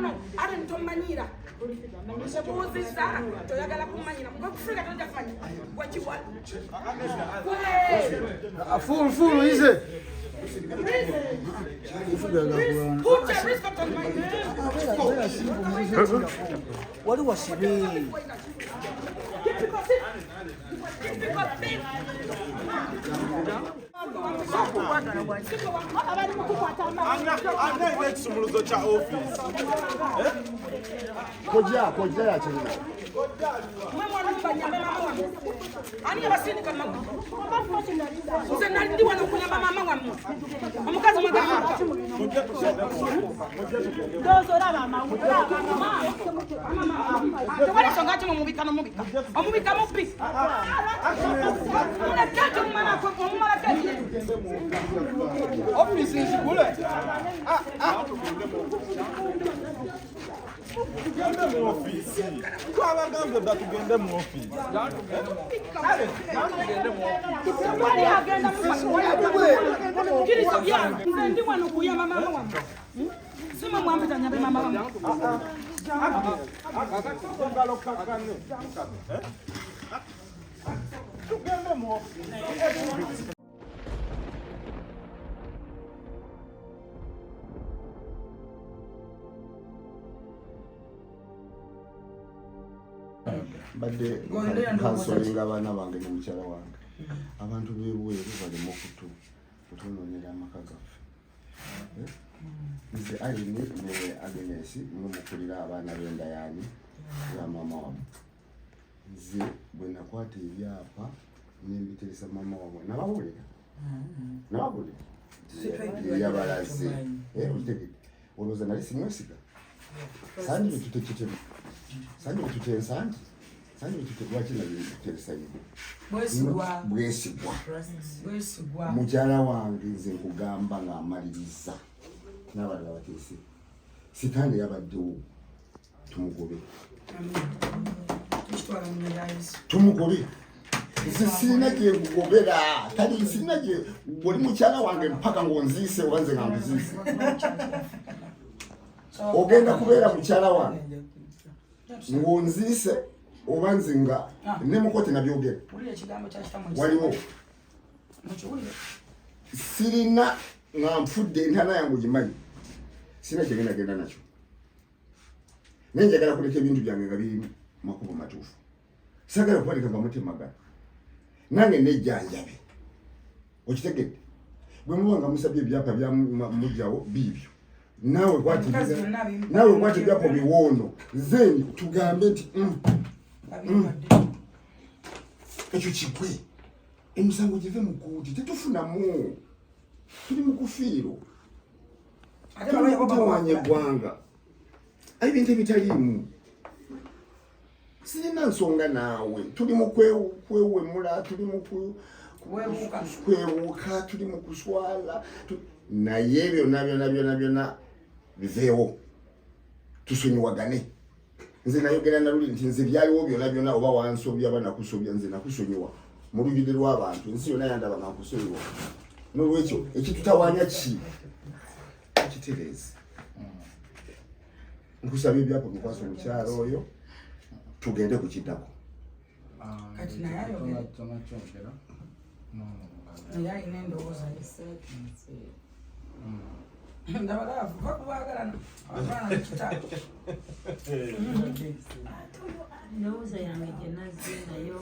No. I didn't tell Manira. Suppose this that. To the Galapumania. What you want? A full, is it? Put your wrist on my What was she doing? Koja actually. Ani abasini kama Usenandi wana kunyamba mama wangu. Omukazi mwagala. Dozo raba mama. Tewali songa kino mubika. Omubika mupi. Mulekati mwana kwa mulekati. Office nzikule. Tugende mu office. Twabagambye da tugende mu office. Tugende mu office. Wali agenda mu office. Kirizo bya. Ndi wano kuyamba mama wangu. Sima mwambita nyabe mama wangu. Tugende mu office. Badde kansolinga abaana bange ne mukyala wange abantu b'ebweru bali mu kutunoonera amaka gaffe nze Aline ne Agnes mukulira abaana b'endayaani ya mama wamwe nze bwe nakwata ebyapa nembiteresa mama wamwe nabawulira yabalaze otegedde olowooza nali simwesiga sandi betutekitemu sandi betutensanti sandi betutegwaki nabiteresa yino bwesigwa mukyala wange nze nkugamba ng'amaliriza n'abalala bateese sitande yabaddewo tumugobe nze sirina gye nkugobera tali sirina gye oli mukyala wange mpaka ng'onziise oba nze nga nkuziise ogenda kubeera mukyala wange ng'onziise oba nze nga ne mukote nabyogera waliwo sirina nga nfudde entana yange ogimanyi sirina kyegendagenda nakyo naye njagala kuleka ebintu byange nga biri makubo matuufu sagala kubaleka nga mutemagana nange nejjanjabe okitegedde bwe muba nga musabye ebyapa byamugjawo biibyo naawe kwati ebyapa biwoono then tugambe nti ekyo kigwe emisango give mu kkooti tetufunamu tuli mu kufiiro tuli mu kutawaanya eggwanga ebintu ebitaliimu sirina nsonga naawe tuli mu kwewemula tuli mu kwewuuka tuli mu kuswala naye byonna biveewo tusonyiwagane nze nayogera naluli nti nze byaliwo byonna oba wansobya banakusobya nze nakusonyiwa mu lujjudde lw'abantu ensi yonna yandaba nga nkusonyiwa n'olwekyo ekitutawaanya kitereeze nkusaba ebyapa mukwasa omukyalo oyo tugende ku kiddako kati naye ayogera naye alina endowooza ndabagala vuba kubagalana abaana mukitalo endowooza yange gye nazze nayo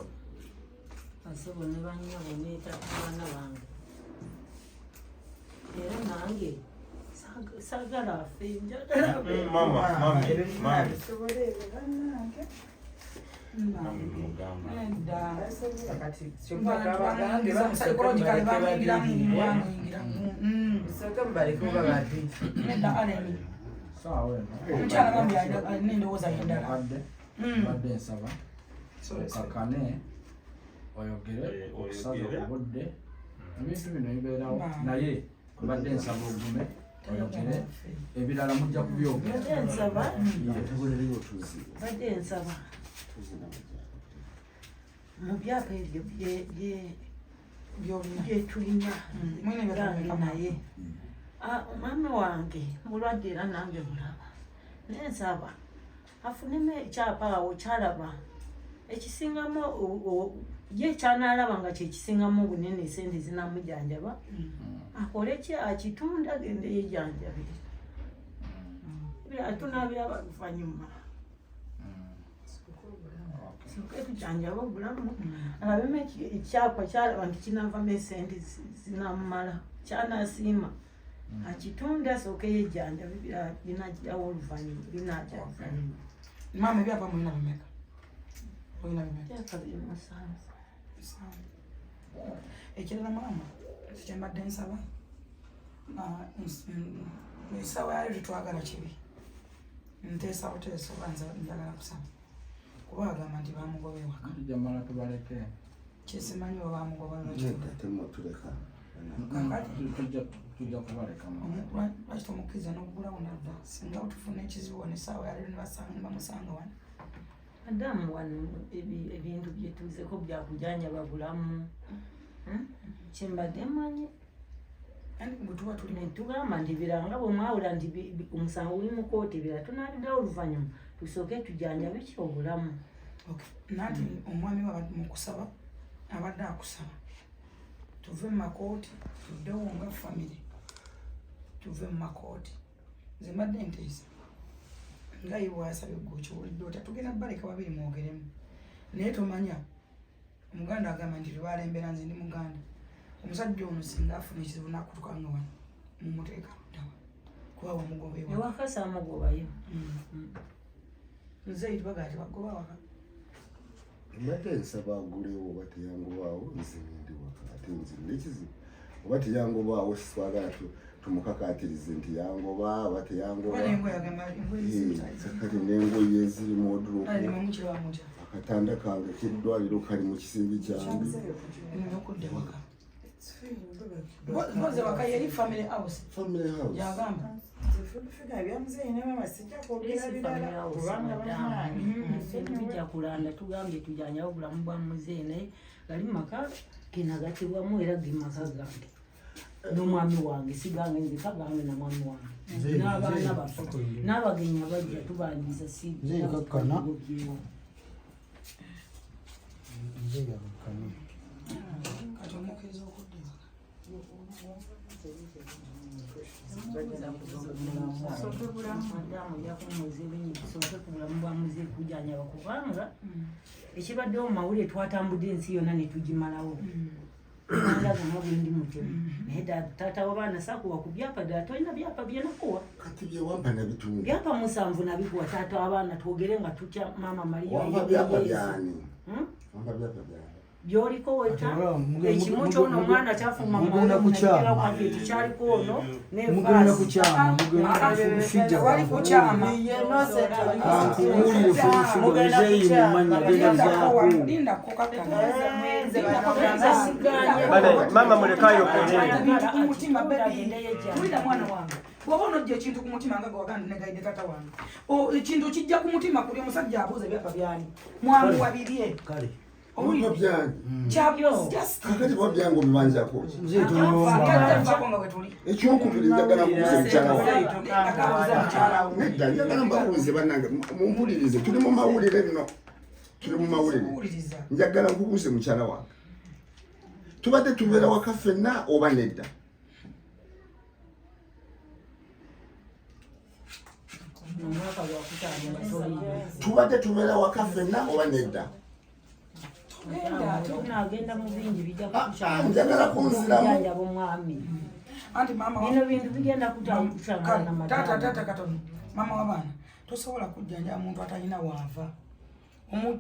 basebo ne bannyabo neeta abaana bange era nange sagala afe njagala badde nsaba kakane oyogere okusaza obudde ebintu bino bibeerawo naye badde nsaba ogume oyogere ebirala mujja kubyogera badde nsaba mu byapa ebyo byetulina naye omwami wange mulwadde era nange mulaba naye nsaba afunemu ekyapa awo kyalaba ekisingamu ye kyanaalaba nga kyekisingamu obunene esente zinamujanjaba akole ki akitunda agende yejanjabire tunaabiraba luvannyuma tujanjaba obulamu alabemu ekyapa kyalaba nti kinavamu esente zinamumala kyanasiima akitunda asooke yejanjabe binagirawo oluvannyuma binaja oluvannyuma. Mama ebyapa mulina bimeka? Byapa biri musanvu. Ekirala mama kyembadde nsaba esawa yayo tetwagala kibi nteesa buteesa oba njagala kusaba kuba agamba nti bamugoba ewaka jamala tubaleke kyesimanyi oba bamugoba lwakituleka tujja kubaleka lwaki tomukkiriza n'okugulawo nadda singa tufuna ekizibu wano essaawa yaleero ne bamusanga wano adamu wano ebintu byetuuzeko byakujanjaba bulamu kyembadde mmanyi bwetuba tugamba nti biranga bwemwawula nti omusango guli mu kooti bira tunaabiddawo oluvannyuma tusooke tujanjabe ki obulamu. Nanti omwami mukusaba abadde akusaba tuve mu makooti tuddewo nga famire tuve mu makooti nze mbadde nteesa nga ye bwasabye gwe okiwulidde otya tugenda baleka babiri mwogeremu naye tomanya omuganda agamba nti lwebalembera nze ndi muganda omusajja ono singa afuna ekizibu nakutukanga wano mumuteeka ddawa kuba wamugoba ewaka saamugobayo nze yitwaga ati bagoba waka mbadde nsaba agulewo oba teyangobaawo nze ndi waka ate nze nekizibu oba teyangobaawo sitwagala tumukakaatirize nti yangoba oba teyangoba kati n'engoye eziri mu wodropu akatanda kange k'eddwaliro kali mu kisimbi kyange Ngoze waka yali family house. Family house. Yagamba. Fika byamuzeyi ne mama sijja kwogera bidala kubanga bijja kulanda tugambye tujanja obulamu bwa muzeyi naye gali maka kinagatibwamu era gimaka gange n'omwami wange sigange nze kagange na mwami wange n'abaana baffe n'abagenyi abajja tubandiza si kakkana kubanga ekibaddewo mu mawulire twatambudde ensi yonna ne tugimalawo ndagama bwendi mutemu naye taata w'abaana sakuwa ku byapa ddala tolina byapa byenakuwa kati byewampa nabitundu byapa 7 nabikuwa taata w'abaana twogere nga tutya maama Maria wampa byapa byani wampa byapa byani byoliko weta ekimu kyono omwana kyafuma mugenda kyaliko ono mugenda kukyama mugenda wali kukyama kuwulire fuzeyi mumanya gezaako mama mulekayo kumutima tulida mwana wange bwoba onojja ekintu ku mutima nga gawagandi negaide tata wange ekintu kijja ku mutima kuli omusajja abuuza byapa byani mwangu wabirye kale wampa byani kakati bwa byange obibanjako ekyokubiri njagala kubuuza mukyala wange nedda njagala mbabuuze bannange mumpulirize tuli mu mawulire nno tuli mu mawulire njagala nkubuuze mukyala wange tubadde tubeera waka ffenna oba nedda tubadde tubeera waka ffenna oba nedda tunagenda mu bingi bijja njagala kunziramu omwami anti mama bino bintu bigenda kutangana tata katono mama w'abaana tosobola kujjanjaba muntu atalina waava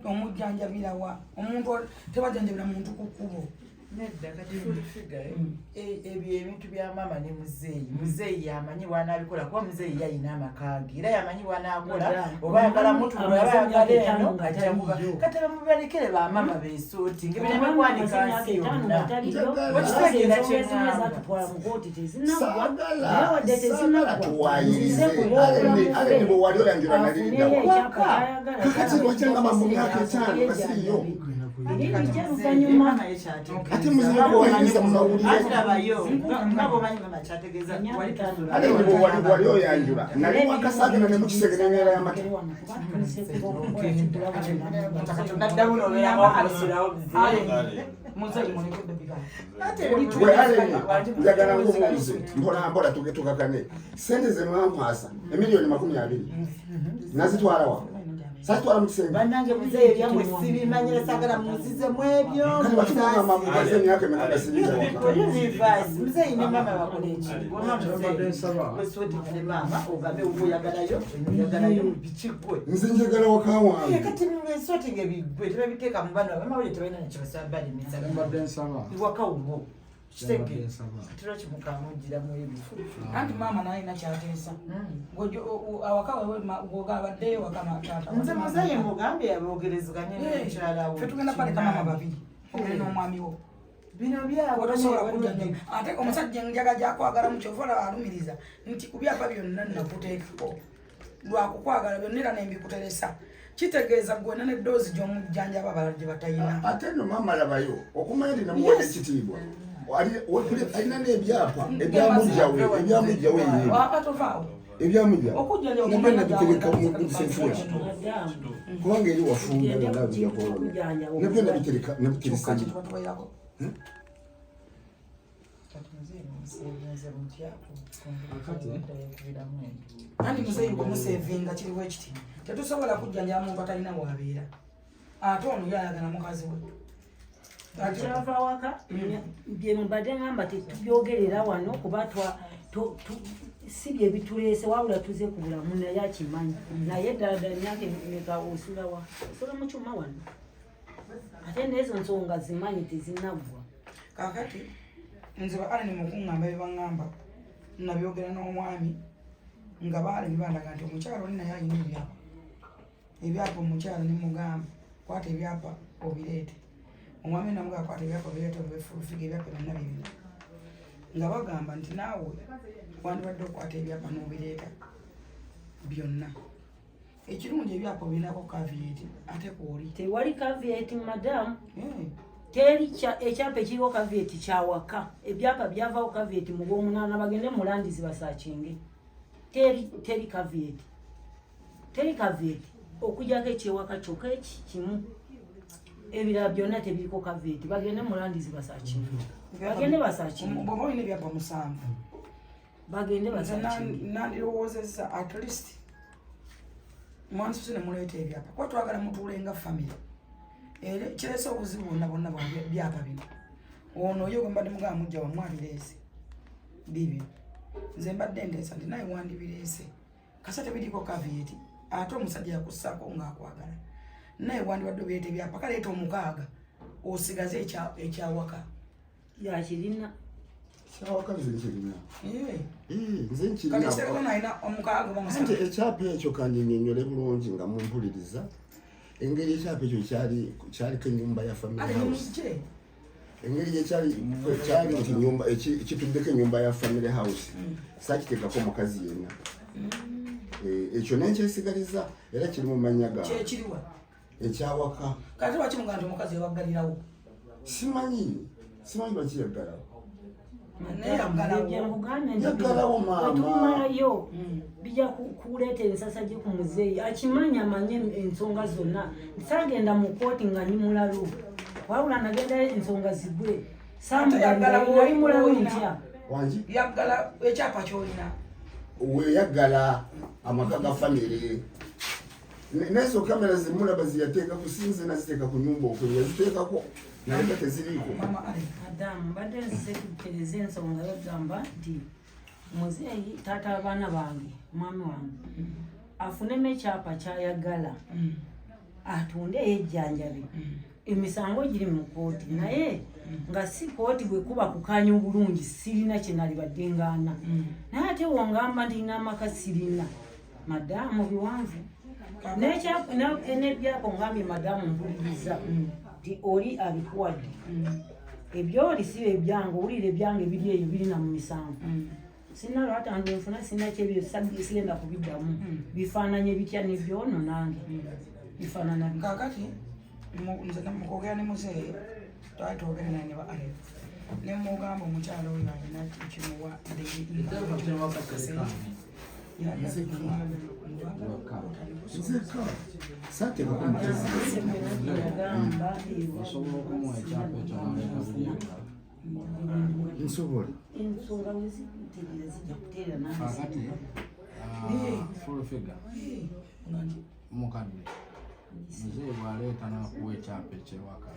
omujjanjabira wa omuntu tebajanjabira muntu ku kkubo nedda kati figa ebyo ebintu bya mama ne muzeeyi muzeeyi yamanyi bw'anaabikola kuba muzeeyi yalina amakaage era yamanyi bw'anaakola oba ayagala mutu oba ayagala eno ajja kuba kati bamubalekere ba mama beesooti ngibireme kwanika nsi yonna okitegeera kyeŋŋamba tuwayirize ale ne bwe wali oyanjula naliriddawa kakati lwakyangamba mu myaka 5 kasiiyo Oluvannyuma ate muzibu bw'oyinza mu mawulire ate wali oyanjula nali wakasaagana ne mukisegerengera y'amata njagala ng'omubuze mpolampola tukakane sente ze mwampasa emiliyoni 20 nazitwala wa satwala mu kisenge bannange muzeeyi ebyamwe sibimanyira sagala munzize mu ebyo kati batugamba mamubaze emyaka emeka sibira muzeeyi ne mama bakola ekiri mama ogambe oyagalayo bikigwe nze njagala waka wange kati mwesoti ngebigwe tebabiteeka mu bana bamawulire tebalina nekibasaba balimisa iwaka ugo kitege kitiro kimukamugira mu ebifu anti mama naye nakyateesa awaka wewe gwogabaddeyo wakamataata nze muzeeyi mugambye yabogerezeganye n'omukyala we fe tugenda paleka mama babiri ogenda n'omwami wo bino byabo otosobola kujjanja ate omusajja enjaga gyakwagala mu kyovola alumiriza nti ku byapa byonna nakuteekako lwakukwagala byonna era nembikuteresa kitegeeza gwena neddoozi gy'omujjanjaba abalala gye batayina ate no mama labayo okumanya nti namuwadde ekitiibwa alina n'ebyapa ebyamujjawe ebyamujjawe nabitereka mu sefula kubanga eri wafunda nabyo nabiteresa andi muzeeyi gwemusevinga kiriwo ekiti tetusobola kujjanjaba muntu atalina wabeera ate ono yayagala mukazi we kyava waka bye mbadde ngamba tetubyogerera wano kuba si bye bituleese wabula tuze ku bulamu naye akimanyi naye ddala myaka emeka osulawa osola mu kyuma wano ate neezo nsonga zimanyi tezinnaggwa kakati nze baala nimukuŋŋamba byebaŋŋamba nabyogera n'omwami nga baali nibandaga nti omukyala oli naye alina ebyapa omukyala nimugamba kwata ebyapa obireete omwami namuga akwata ebyapa bireete obefulufiga ebyapa byonna bibina nga bagamba nti naawe wandibadde okwata ebyapa n'obireeta byonna ekirungi ebyapa obirinako kavieti ate kwoli tewali kavieti madamu teri ekyapa ekiriwo kavieti kyawaka ebyapa byavawo kavieti mu Gwomunaana bagende mulandizi basakinge teri kavieti okujjako ekyewaka kyokka kimu ebirala byonna tebiriko kavieti bagende mulandizi basakinge bagende basakinge bwoba olina ebyapa 7 bagende basakinge nandirowoozezza at least mwansuse ne muleeta ebyapa kuba twagala mutuulenga famire era kirese obuzibu bonna byapa bino ono oyo gwe mbadde mugamba mujja wamu abireese bibyo nze mbadde nteesa nti naye wandibireese kasa tebiriko kavieti ate omusajja yakussaako ng'akwagala naye wandibadde obireeta ebyapa kaleeta 6 osigaze ekyawaka yakirina kyawaka nzekirina nze nkirinaanti ekyapa ekyo kandi nnyonnyole bulungi nga mumpuliriza engeri ekyapa ekyo kyaliko ennyumba ya family house engeri gyekyali nti kituddeko ennyumba ya family house saakiteekako mukazi yenna ekyo nenkyesigaliza era kiri mu mannya ga ekyawaka kati wakimugaa nti omukazi yabaggalirawo simanyi lwakiyaggalawo yaggalawo maamayo bijja kuleeta ensasa gye ku muzeeyi akimanyi amanye ensonga zonna sagenda mu kooti nga nimulalu wabula nagenda ensonga zigwe samuyali mulalu ntya yaggala ekyapa kyolina weyaggala amaka ga famire nezo kamera zimulaba ziyateeka kusinze naziteeka ku nyumba okwe yaziteekako naye nga teziriiko adamu badde nzize tutereza ensonga yogamba nti muzeeyi taata abaana bange mwami wange afunemu ekyapa kyayagala atunde yejjanjabe emisango giri mu kooti naye nga si kooti bwekuba kukanya obulungi sirina kyenali badde ngaana naye ate wongamba ndina amaka sirina madamu biwanvu n'ebyapa ngambye madamu mpuliriza nti oli abikuwadde ebyoli si ebyange owulira ebyange biri eyo birina mu misango sina lwatange nfuna sina kyebyo sigenda kubiddamu bifaananye bitya nebyono nange bifaanana kakati nze namukogera ne muzeeyi twali twogere naye ne ba Alef ne mugamba omukyalo oyo alina kimuwa osobola okumuwa ekyapa ekyo naleeta buliyeka nsobola ensonga wezitegeera zijja kuteera kakati full figure mukadde muzeeyi bw'aleeta n'akuwa ekyapa ekyewaka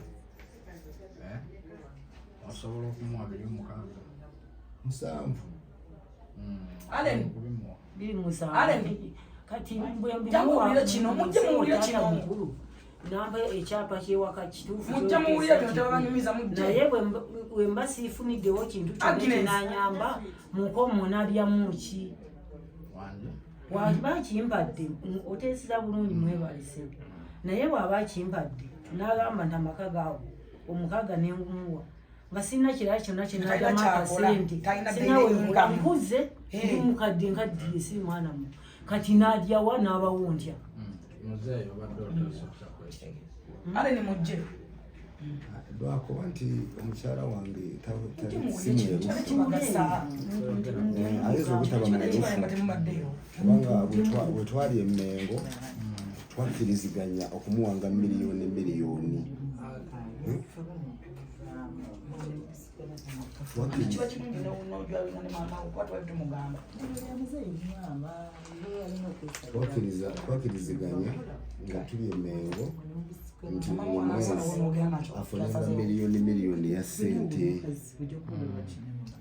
osobola okumuwa 7. Allen kubimuwa kati Jamuwulira kino, mujje muwulire kino. namba ekyapa kyewaka kituufu mujja muwulira bino tebabanyumiza mujje naye bwe mba siifuniddewo kintu kinanyamba mukomo nalyamu ki bwaba kimpadde oteesera bulungi mwebalise naye bw'aba kimpadde n'agamba nti amaka gaago omukaga n'engumuwa nga sirina kirala kyonna kyenagama akasente sinawebula mpuze ndi mukadde nkaddiye si mwana mu kati n'adyawa n'abawo ntya muzeeyi obadde oteesoksa ale ni mujje lwakuba nti omukyala wange ayinza obutaba mwerufu kubanga bwe twali emengo twakkiriziganya okumuwanga miliyoni kiba kirungi n'ojwalina ne maama okuba twali tumugamba twakkiriziganya nga tuli emengo nti afunanga miliyoni ya sente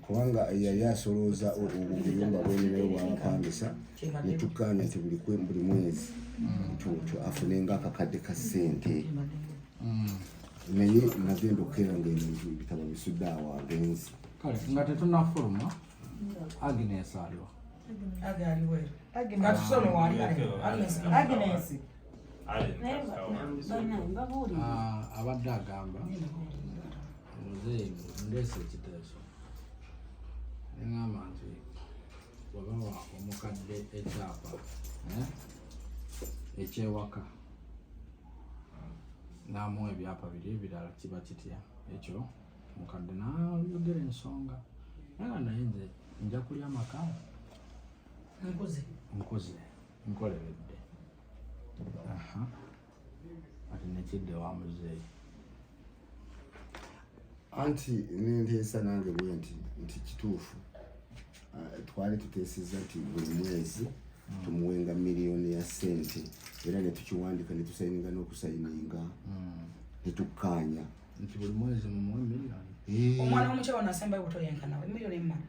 kubanga yali asolooza obuyumba bweninayo bwamapangisa netukkaanya nti buli mwezi afunenga akakadde ka sente naye nagenda okukeera ngaebintu bitaba bisudde awo agenzi kale nga tetunafuluma Agnes aliwa abadde agamba muzeeyi ndeese ekiteeso neŋŋamba nti bwebawa omukadde ekyapa ekyewaka n'amuwa ebyapa biri ebirala kiba kitya ekyo omukadde n'ayogera ensonga naye naye nze nja kulya amaka nkoze nkoleredde ati nekidde wa muzeeyi anti nenteesa nange bwe nti kituufu twali tuteeseza nti buli mwezi tumuwenga miliyoni ya sente era netukiwandika netusayininga n'okusayininga netukkaanya nti buli mwezi mumuwe miliyoni omwana w'omukyala nasembayo buto yenkanawe miliyoni emmala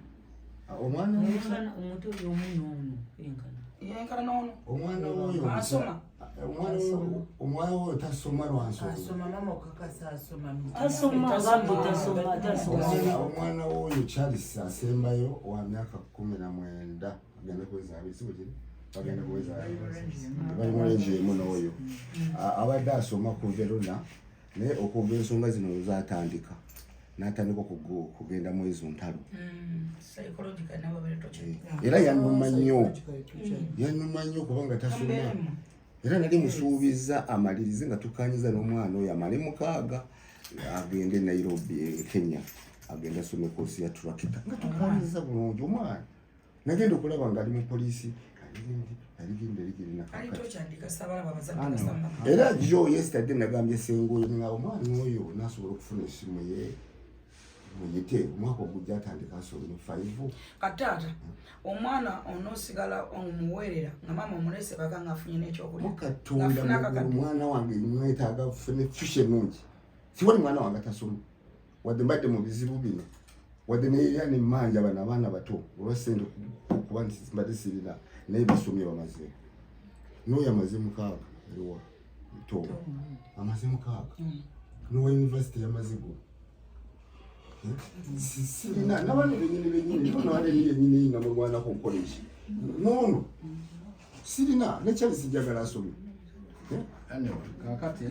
omwana omuto omunono yenkana n'ono omwana oyo asoma omwana oyo tasoma omwana oyo Charles asembayo wa myaka 19 agenda kuweza abisi bukiri bagenda kuweza bali mulenje emu n'oyo abadde asoma ku Verona naye okwogera ensonga zino zatandika n'atandika kugenda mu ezo ntalo era yanuma nnyo kubanga tasoma era nali musuubiza amalirize nga tukanyiza n'omwana oyo amale 6 agende Nairobi Kenya agenda asome koosi ya turakita nga tukanyiza bulungi omwana nagenda okulaba nga ali mu poliisi era jo yesterday nagambye sengoyo nga omwana oyo nasobola okufuna essimu ye muyite omwaka ogujja atandika asome 5 kataata omwana onosigala omuweerera nga maama omulese baga nga afunye n'ekyokulya Katonda omwana wange mwetaaga afune future nungi siwali mwana wange atasoma wadde mbadde mu bizibu bino wadde neya nemmanja bano abaana bato olwasente kuba nti mbadde sirina naye basomye bamaze n'oyo amaze 6 eriwa to amaze 6 n'owa university yamaze go sirina n'abana benyini n'abana benyini nga mwana ku college nono sirina ne Charles jagala asome anyway kakati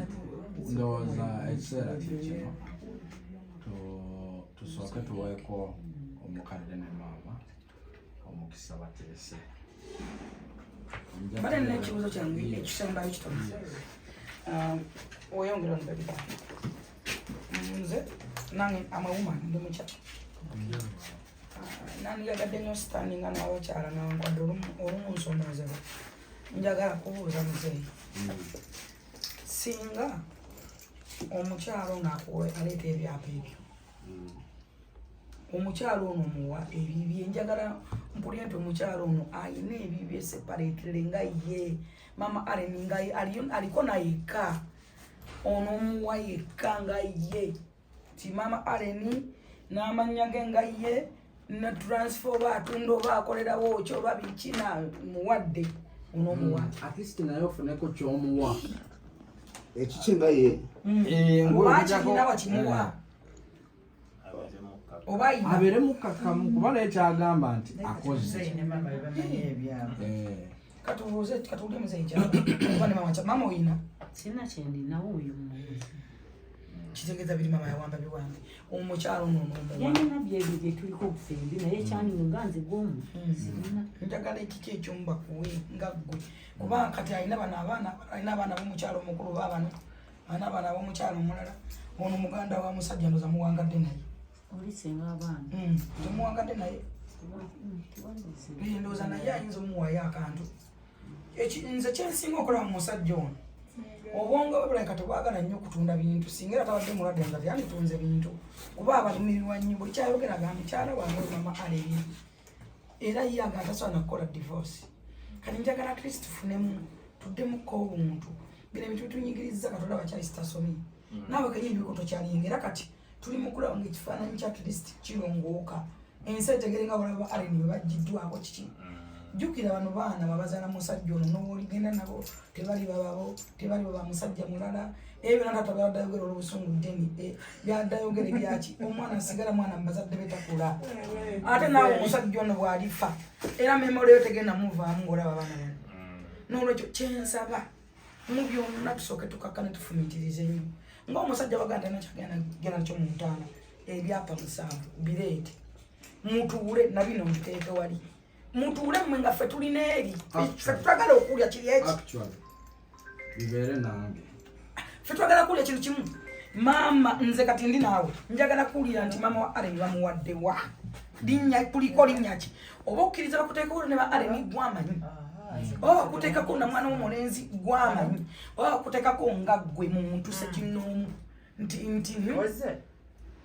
ndowooza ekiseera kikino tusooke tuweeko omukadde ne maama omukisa bateese bale n'ekibuuzo kyange ekisembayo kitono oyongera nbabika nze nange amawuma ndi mukyala nandiyagadde nnyo sitandinga n'abakyala nankwadde olumu nsomozebwa njagala kubuuza muzeeyi singa omukyalo aleeta ebyapa ebyo omukyalo ono muwa ebibye njagala mpulire nti omukyalo ono ayina ebibye separatire nga ye mama areni nga aliko nayekka ono omuwa yekka nga ye ti mama areni n'amanya ge nga ye na transfer oba atunda oba akolerawo ki oba biki na muwadde ono omuwa artist naye ofuneko kyomuwa ekikinga ye oba kirina wakimuwa oba ayina abeere mukkakkamu kuba naye kyagamba nti akoze katubuuze katuwulire muzeeyi kyaba ne mama oyina sina kyendinawo oyo mubuuzi kitegeeza biri mama yawamba biwambi omukyalo ono n'omuwa yalina byebyo bye tuliko okufembi naye kyaninga nze gwomu njagala ekiki ekyomba kuwe nga ggwe kuba kati alina abaana b'omukyalo omukulu baabano alina abaana b'omukyalo omulala ono muganda wa musajja ndoza muwangadde naye olisenga abaana temuwangadde naye ndowooza naye ayinza omuwayo akantu nze kyensinga okola mu musajja ono obwongo bwe bulabika tebwagala nnyo okutunda bintu singa era tabadde mulwadde nga tyanditunze bintu kuba abalumirirwa nnyo buli kyayogeraga mukyala wange mama aleeri era ye aga tasobola nakukola divorce kati njagala kristo tufunemu tuddemukko obuntu bino ebintu bitunyigiriza katonda bakyali sitasomye naawe kenye ebikoto kyaliyinga era kati tuli mukulaba ngaekifaananyi kya kristo kirongooka ensi etegere nga balaba aleni bwe bajjiddwako kiki jjukira bano baana babazaala musajja ono n'oligenda nabo tebali bababo tebali baba musajja mulala ebyo natata byaddayogera olw'obusungu ddeni byaddayogera ebyaki omwana asigala mwana mubazadde betakula ate naawe omusajja ono bw'alifa era memolo yo tegenda muvaamu ng'olaba baana bano n'olwekyo kyensaba mu byonna tusooke tukakkane tufumitirize nnyo ng'omusajja baganda nakyagenda nakyo mu ntaana ebyapa 7 bireete mutuule nabino mbiteeke wali mutuule mmwe nga ffe tulina eri ffe tutagala okulya kiri eki bibeere nange ffe twagala kulya kintu kimu maama nze kati ndi naawe njagala kuwulira nti maama wa areni bamuwadde wa linnya kuliko linnya ki oba okkiriza bakuteekako ne ba areni gwamanyi oba bakuteekako na mwana w'omulenzi gwamanyi oba bakuteekako nga ggwe muntu sekinnoomu nti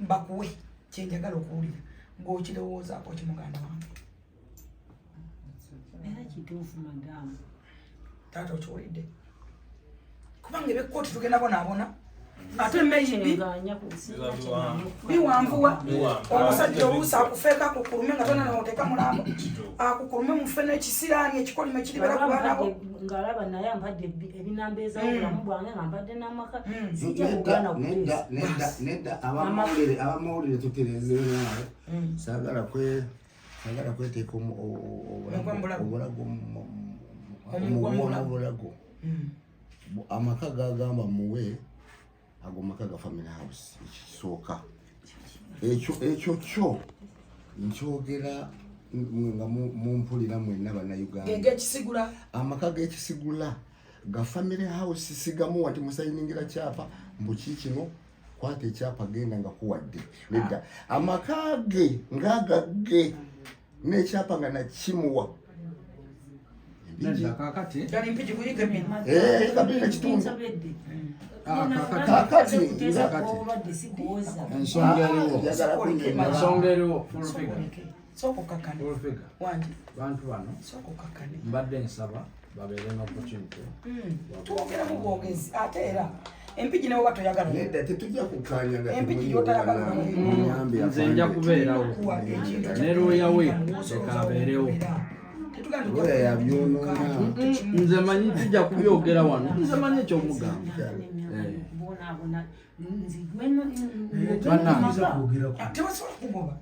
bakuwe kyenjagala okuwulira ng'okirowoozaako kimuganda wange era kituufu madamu taata okiwulidde kubanga ebekkooti tugenda bonaabona ate maybe biwanvuwa omusajja oluusi akufeeko akukulume nga tona noteeka mulambo akukulume mufe n'ekisiraani ekikolimo ekiribera ku baanabo ng'alaba naye ampadde ebinamba ez'obulamu bwange nga mpadde n'amaka sijja kugaana kuteesa nedda abamawulire tuterezenawe saagala kweteeka obulago amaka gagamba muwe ago maka ga family house ekisooka ekyo kyo nkyogera nga mumpulira mwenna bannayuganda gekisigula amaka g'ekisigula ga family house sigamu wati musayiningira kyapa mbuki kino kwata ekyapa genda nga kuwadde nedda amaka ge ngagagge n'ekyapa nga nakimuwa nedda kakati gali mpiji kuyiga mina kabiri ekitundu kakati ensonga eriwo soko kakane wangi bantu bano soko kakane mbadde nsaba babeere n'opportunity twogera mu bwogezi ate era empiji newo batoyagala nedda tetujja kukanya empiji gyotayagala nze nja kubeerawo ne looya we leka abeerewo nze manyi tujja kubyogera wano nze manyi ekyomugamba tebasobola kugoba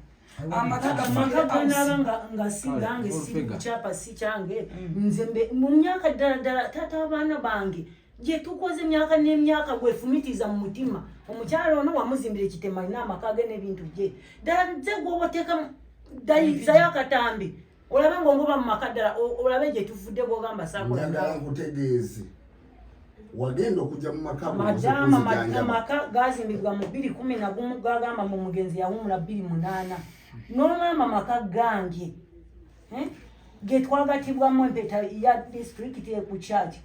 amakaganaba nga singange si kukyapa si kyange nze mu myaka ddala ddala taata abaana bange gye tukoze emyaka n'emyaka gwefumitiza mu mutima omukyalo ono wamuzimbira ekitema alina amaka ge n'ebintu bye ddala nze gwobateeka dayizayo akatambi olabe ng'ongoba mu maka ddala olabe gye tuvudde gwogamba njagala nkutegeeze wagenda okujja mu maka amaka gazimbibwa mu 2011 gagamba mu mugenzi yawumula 28 n'omwama maka gange ge twagatibwamu empeta ya district ku church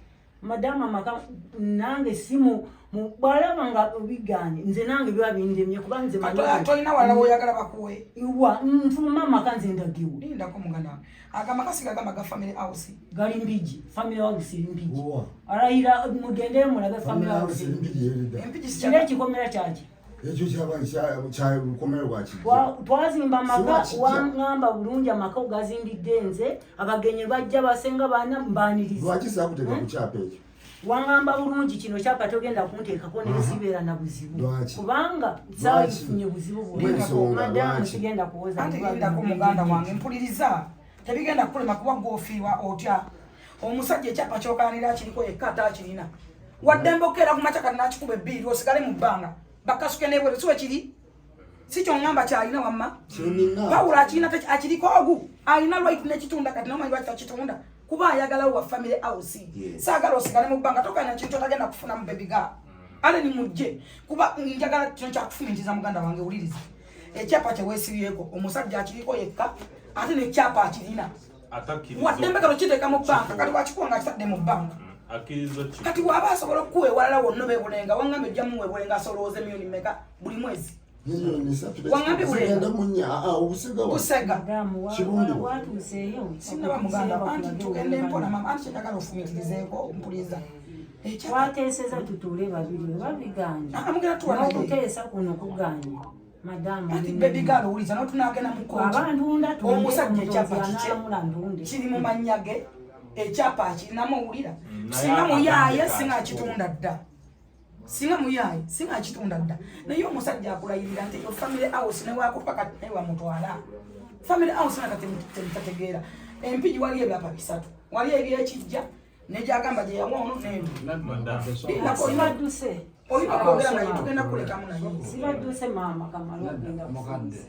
madama maka nange simu mubalaba nga obiganye nze nange biba bindemye kuba nze toyina wala oyagala bakuwe iwa mfuma maka nze ndagiwo linda ko mugana agama kasiga gama ga family house gali mbiji family house mbiji arayira mugende mulaga family house mbiji kile kikomera kyaje ekyo kya lukomera lwaki twazimba maka wangamba bulungi amaka gazimbidde nze abagenyi bajja basenga bana mbaniriza lwaki sakuteka ku kyapa ekyo wangamba bulungi kino kyapa togenda kunteekako n'esibeera na buzibu kubanga saayifunye buzibu bwomadamu sigenda kuwoza antigindako muganda wange mpuliriza tebigenda kukulema kuba goofiirwa otya omusajja ekyapa kyokanira kiriko ekkata akirina wadde mbokeera ku makya kati nakikuba ebbiiri osigale mu bbanga bakasuke nebwere siwe kiri si kyongamba kyalina wamma pawulo akirina akiriko ogu alina lwait nekitunda kati nomanyi lwaki takitunda kuba ayagalawo wa family house saagala osigale mu bbanga tokanya kintu otagenda kufuna mu bebiga ale ni mujje kuba njagala kino kyakufumintiza muganda wange wuliriza ekyapa kyeweesibyeko omusajja akiriko yekka ate nekyapa akirina waddembekalo kiteeka mu bbanga kati wakikuwa nga kitadde mu bbanga kati waba asobola okuwewalala wonna bebulenga wangambye ojja muwebulenga asolooze miliyoni mmeka buli mwezi wangambye busega sinaba muganda anti tugende mpona mama anti kyetagala ofumitirizeeko mpuliriza twateeseza tutuule babiri babiganya mugenda tuwanaye n'okuteesa kuno kuganya madamu ati bebigalo uliza no tunagenda mu kooti omusajja ekyapa kiri mu mannya ge ekyapa akirinamu owulira singa muyaaye singa akitunda dda singa muyaaye singa akitunda dda naye omusajja akulayirira nti yo family house newakufa kati naye wamutwala family house nakati temutategeera empiji wali ebyapa bisatu wali ebyekijja nejagamba gye yawono nendo sibadduse oyina kwogera naye tugenda kulekamu naye sibadduse maama kamala agenda mukadde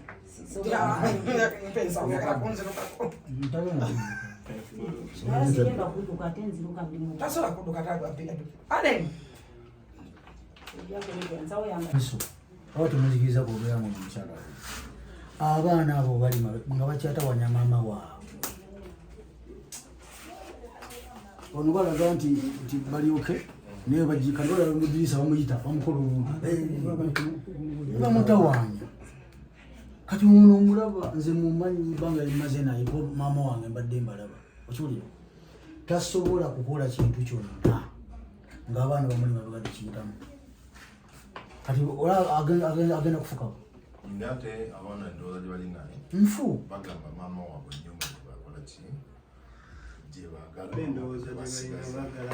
mpensa oyagala kunzirukako sigenda kudduka ate nziruka ndimu tasobola kudduka tagwabbira ale awo tumuzikiriza kubeera mu mukyala abaana abo bali nga bakyatawanya maama waabwe ono balaga nti balyoke naye bagika ndolalmudirisa bamuyita bamukola obuntu bamutawanya kati ono omulaba nze mumanyi banga limaze naye ko maama wange mbadde mbalaba okiwulira tasobola kukola kintu kyonna ng'abaana bamuli babagadde kiyitamu kati agenda kufukako ate abaana endowooza gye bali naye nfu bagamba maama waabwe ennyumba gyebakola ki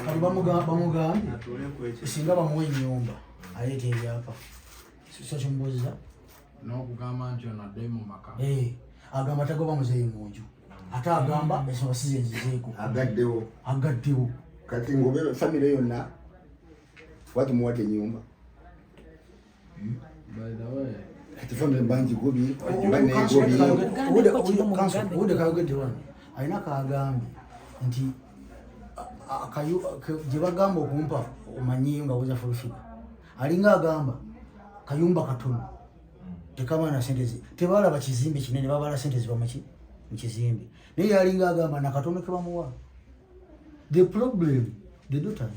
kati bamugambye singa bamuwa ennyumba aleeta ebyapa so kimubuuziza n'okugamba nti ono addeyo mu maka agamba tagoba muzeeyi mu nju ate agamba ensonga sizenzizeeko agaddewo kati ngobe famire yonna watu muwadde ennyumba kati famire mbanji gobi owudde kayogedde wano alina kagambye nti gye bagamba okumpa omanyiyo nga woza fulfiga alinga agamba kayumba katono tekamana sente tebalaba kizimbe kinene babala sente ziba mu kizimbe naye yalinga agamba nakatono ke bamuwa the problem the daughter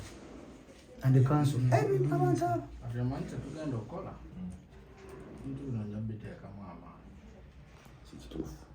and the council abantu abo atemanyi tetugenda okukola nti uno njabiteekamu amaanyi kituufu